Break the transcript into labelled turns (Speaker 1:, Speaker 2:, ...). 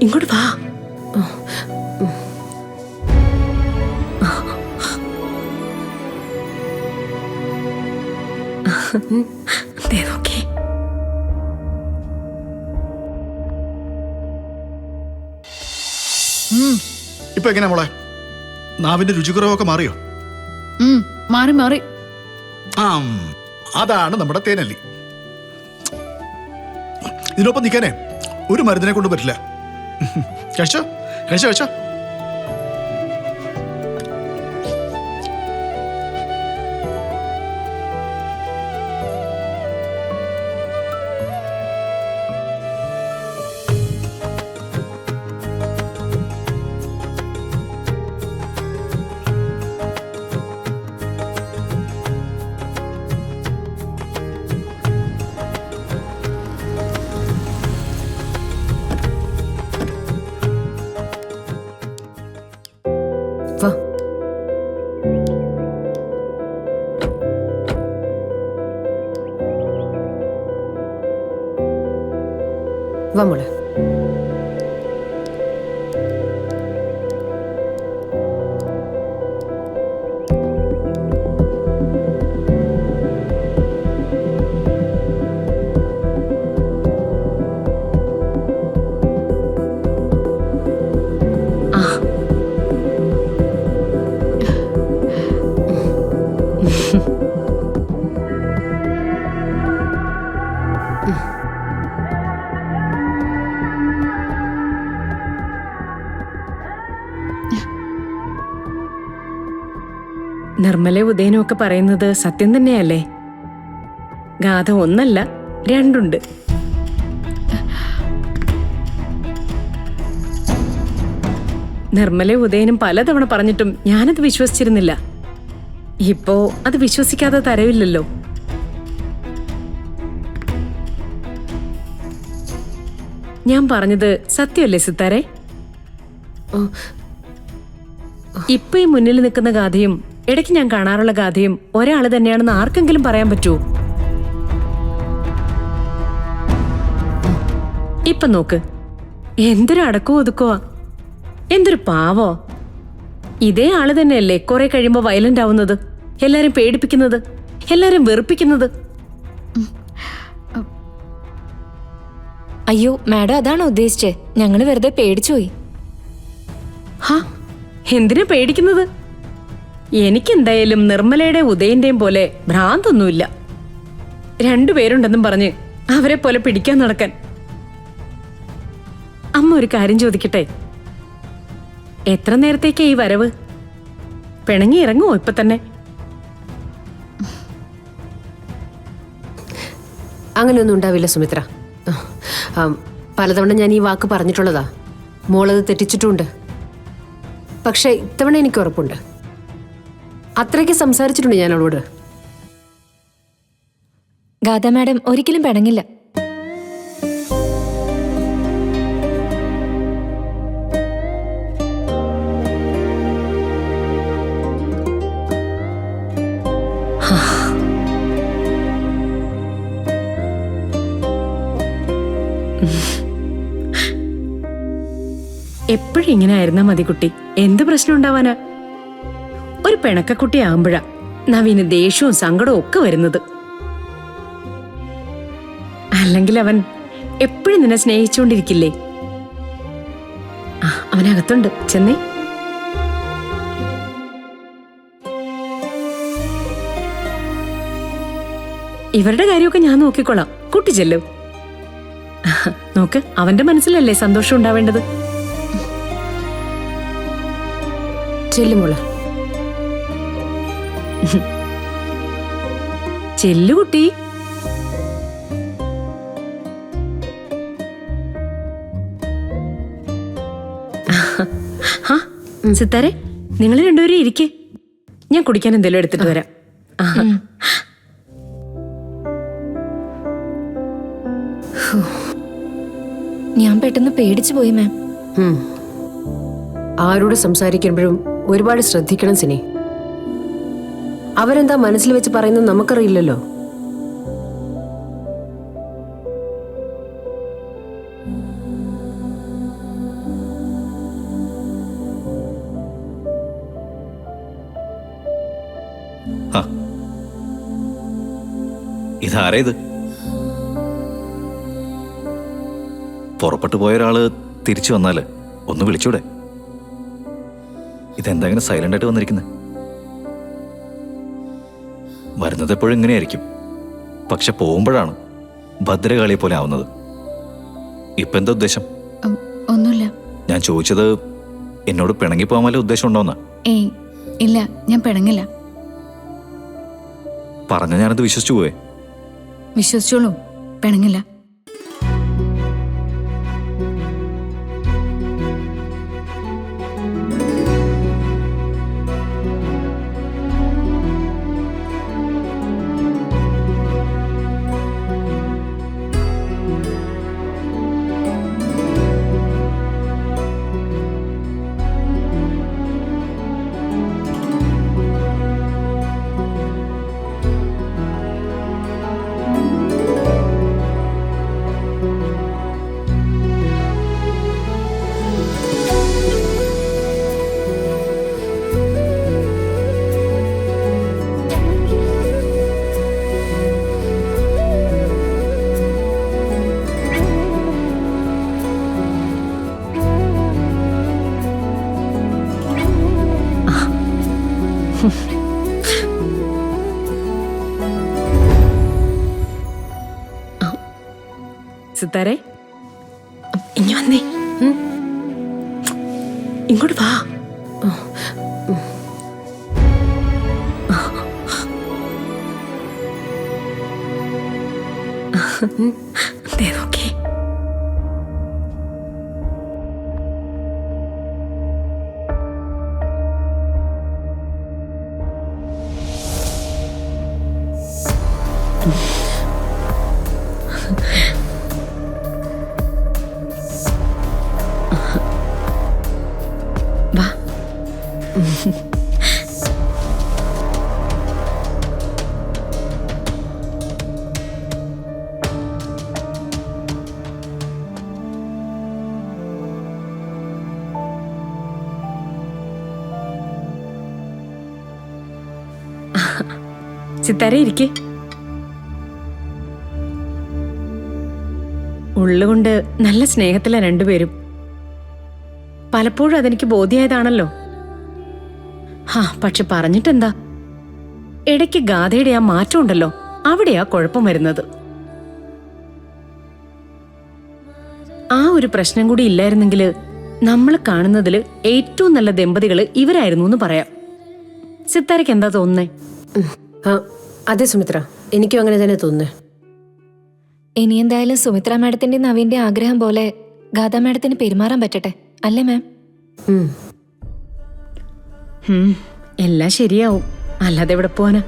Speaker 1: ഇങ്ങോട്ട് വാ. നോക്കേ,
Speaker 2: ഇപ്പൊ എങ്ങനെയാ മോളെ? നാവിന്റെ രുചിക്കുറവൊക്കെ മാറിയോ?
Speaker 3: മാറി മാറി.
Speaker 2: അതാണ് നമ്മുടെ തേനല്ലി. ഇതിനൊപ്പം നിൽക്കാനേ ഒരു മരുന്നിനെ കൊണ്ട് പറ്റില്ല. കഴിച്ചോ കഴിച്ചോ കഴിച്ചോ.
Speaker 1: വാ. വാ മോളെ. നിർമ്മല ഉദയനും ഒക്കെ പറയുന്നത് സത്യം തന്നെയല്ലേ? ഗാഥ ഒന്നല്ല, രണ്ടുണ്ട്. നിർമ്മല ഉദയനും പലതവണ പറഞ്ഞിട്ടും ഞാനത് വിശ്വസിച്ചിരുന്നില്ല. ഇപ്പോ അത് വിശ്വസിക്കാതെ തരവില്ലല്ലോ. ഞാൻ പറഞ്ഞത് സത്യമല്ലേ സിത്താരെ? ഇപ്പൊ ഈ മുന്നിൽ നിൽക്കുന്ന ഗാഥയും ഇടയ്ക്ക് ഞാൻ കാണാറുള്ള ഗാഥയും ഒരാള് തന്നെയാണെന്ന് ആർക്കെങ്കിലും പറയാൻ പറ്റുമോ? ഇപ്പൊ നോക്ക്, എന്തൊരു അടക്കവും ഒതുക്കുവാ, എന്തൊരു പാവോ. ഇതേ ആള് തന്നെയല്ലേ കുറെ കഴിയുമ്പോ വയലന്റ് ആവുന്നത്, എല്ലാരും പേടിപ്പിക്കുന്നത്, എല്ലാരും വെറുപ്പിക്കുന്നത്.
Speaker 4: അയ്യോ മാഡം, അതാണോ ഉദ്ദേശിച്ചേ? ഞങ്ങള് വെറുതെ പേടിച്ചുപോയി.
Speaker 1: ഹാ, എന്തിനാ പേടിക്കുന്നത്? എനിക്കെന്തായാലും നിർമ്മലയുടെ ഉദയന്റെയും പോലെ ഭ്രാന്തൊന്നുമില്ല. രണ്ടുപേരുണ്ടെന്നും പറഞ്ഞ് അവരെ പോലെ പിടിക്കാൻ നടക്കാൻ. അമ്മ ഒരു കാര്യം ചോദിക്കട്ടെ, എത്ര നേരത്തേക്കാ ഈ വരവ്? പിണങ്ങി ഇറങ്ങുമോ ഇപ്പൊ തന്നെ?
Speaker 5: അങ്ങനെയൊന്നും ഉണ്ടാവില്ല സുമിത്ര. പലതവണ ഞാൻ ഈ വാക്ക് പറഞ്ഞിട്ടുള്ളതാ. മോളത് തെറ്റിച്ചിട്ടുണ്ട്. പക്ഷെ ഇത്തവണ എനിക്ക് ഉറപ്പുണ്ട്. അത്രയ്ക്ക് സംസാരിച്ചിട്ടുണ്ട് ഞാൻ അവളോട്.
Speaker 4: ഗാഥ മാഡം ഒരിക്കലും പിണങ്ങില്ല.
Speaker 1: എപ്പോഴും ഇങ്ങനെ ആയിരുന്നാ മതി കുട്ടി, എന്ത് പ്രശ്നം ഉണ്ടാവാനാ? ഒരു പിണക്കക്കുട്ടി ആകുമ്പോഴാ നവീന് ദേഷ്യവും സങ്കടവും ഒക്കെ വരുന്നത്. അല്ലെങ്കിൽ അവൻ എപ്പോഴും നിന്നെ സ്നേഹിച്ചുകൊണ്ടിരിക്കില്ലേ? അവനകത്തുണ്ട്, ചെന്നേ. ഇവരുടെ കാര്യമൊക്കെ ഞാൻ നോക്കിക്കോളാം, കുട്ടി ചെല്ലു. നോക്ക്, അവന്റെ മനസ്സിലല്ലേ സന്തോഷം ഉണ്ടാവേണ്ടത്.
Speaker 5: ചെല്ലുമോളെ.
Speaker 1: ചെല്ലുകുട്ടി. സിത്താരെ, നിങ്ങൾ രണ്ടുപേരും ഇരിക്കേ, ഞാൻ കുടിക്കാൻ എന്തെങ്കിലും എടുത്തിട്ട് വരാം.
Speaker 4: ഞാൻ പെട്ടെന്ന് പേടിച്ചു പോയി മാം.
Speaker 5: ആരോട് സംസാരിക്കുമ്പോഴും ഒരുപാട് ശ്രദ്ധിക്കണം സിനി. അവരെന്താ മനസ്സിൽ വെച്ച് പറയുന്നത് നമുക്കറിയില്ലല്ലോ.
Speaker 6: ഇതാരാ ഇത്? പുറപ്പെട്ടു പോയ ഒരാള് തിരിച്ചു വന്നാല് ഒന്ന് വിളിച്ചൂടെ? ഇതെന്താ ഇങ്ങനെ സൈലന്റ് ആയിട്ട് വന്നിരിക്കുന്നത്? വരുന്നത് എപ്പോഴും ഇങ്ങനെയായിരിക്കും, പക്ഷെ പോകുമ്പോഴാണ് ഭദ്രകാളിയെ പോലെ ആവുന്നത്. ഇപ്പൊ എന്താ ഉദ്ദേശം?
Speaker 3: ഒന്നുമില്ല.
Speaker 6: ഞാൻ ചോദിച്ചത് എന്നോട് പിണങ്ങി പോകാൻ വല്ല ഉദ്ദേശം ഉണ്ടോന്നാ.
Speaker 3: ഏയ് ഇല്ല, ഞാൻ പിണങ്ങില്ല.
Speaker 6: പറഞ്ഞ ഞാനത് വിശ്വസിച്ചു പോവേ.
Speaker 3: വിശ്വസിച്ചോളൂ, പിണങ്ങില്ല.
Speaker 1: സിത്താരെ, ഇനി വന്നേ. ഇങ്ങോട്ട് വാ. ദേ നോക്കേ. വാ. സിത്താരെ ഇരിക്കേ. ഉള്ളുകൊണ്ട് നല്ല സ്നേഹത്തിലാ രണ്ടുപേരും. പലപ്പോഴും അതെനിക്ക് ബോധ്യായതാണല്ലോ. പക്ഷെ പറഞ്ഞിട്ടെന്താ, ഇടയ്ക്ക് ഗാഥയുടെ ആ മാറ്റം ഉണ്ടല്ലോ, അവിടെയാ കുഴപ്പം വരുന്നത്. ആ ഒരു പ്രശ്നം കൂടി ഇല്ലായിരുന്നെങ്കിൽ നമ്മൾ കാണുന്നതിൽ ഏറ്റവും നല്ല ദമ്പതികള് ഇവരായിരുന്നു എന്ന് പറയാം. സിത്താരയ്ക്ക് എന്താ തോന്നുന്നേ?
Speaker 5: അതെ സുമിത്ര, എനിക്കും അങ്ങനെ തന്നെ തോന്നുന്നേ.
Speaker 4: ഇനി എന്തായാലും സുമിത്ര മാഡത്തിന്റെ നവീന്റെ ആഗ്രഹം പോലെ ഗാഥാ മാഡത്തിന് പെരുമാറാൻ പറ്റട്ടെ, അല്ലേ മാം?
Speaker 1: എല്ലാം ശരിയാവും, അല്ലാതെ എവിടെ പോവാനാ.